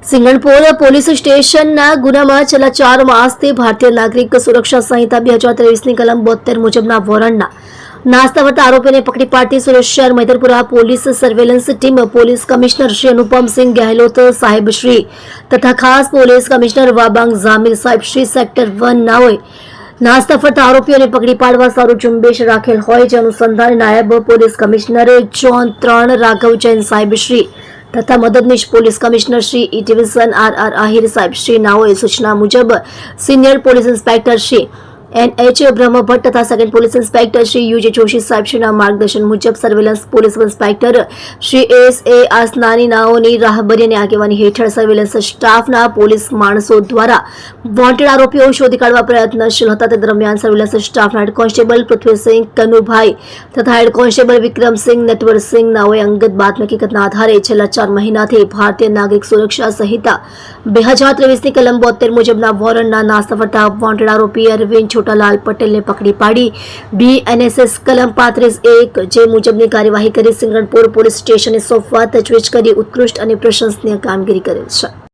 Singanpor police સ્ટેશનના ગુનામાં છેલ્લા 4 માસથી ભારતીય નાગરિક સુરક્ષા સંહિતા 2023ની કલમ 72 મુજબના વોરંટના નાસ્તા વળતા આરોપીઓને પકડી પાડતી સુરત શહેર Maidarpura police surveillance team police commissioner Shri Anupamsinh Gehlot સાહેબ શ્રી તથા ખાસ પોલીસ કમિશનર વાબાંગ ઝામીર સાહેબ શ્રી સેક્ટર 1 નાઓએ નાસ્તા ફરતા આરોપીઓને પકડી પાડવા સારું ઝુંબેશ રાખેલ હોય જે અનુસંધાને નાયબ police commissioner zone 3 Raghav Jain સાહેબ શ્રી તથા મદદનીશ police commissioner Shri E division R Ahir સાહેબ શ્રી નાઓએ સૂચના મુજબ senior police inspector Shri NH Brahmbhatt તથા second police inspector Shri U J Joshi સાહેબ શ્રીના માર્ગદર્શન મુજબ surveillance police inspector Shri SA Asnani નાઓની રાહબરી અને આગેવાની હેઠળ સર્વેલન્સ સ્ટાફના પોલીસ માણસો દ્વારા વોન્ટેડ આરોપીઓ શોધી કાઢવા પ્રયત્નશીલ હતા. તે દરમિયાન સર્વેલન્સ સ્ટાફના હેડ કોન્સ્ટેબલ પૃથ્વીસિંહ કનુભાઈ તથા હેડ કોન્સ્ટેબલ વિક્રમસિંહ નટવરસિંહ નાઓએ અંગત બાતમી હકીકતના આધારે છેલ્લા 4 મહિનાથી ભારતીય નાગરિક સુરક્ષા સંહિતા 2023ની કલમ 72 મુજબના વોરંટના નાસ્તા ફરતા વોન્ટેડ આરોપી અરવિંદ છોટાલાલ પટેલને પકડી પાડી BNSS કલમ 35(1) જે મુજબની કાર્યવાહી કરી સિંગણપોર પોલીસ સ્ટેશને સોંપવા તજવીજ કરી ઉત્કૃષ્ટ અને પ્રશંસનીય કામગીરી કરેલ છે.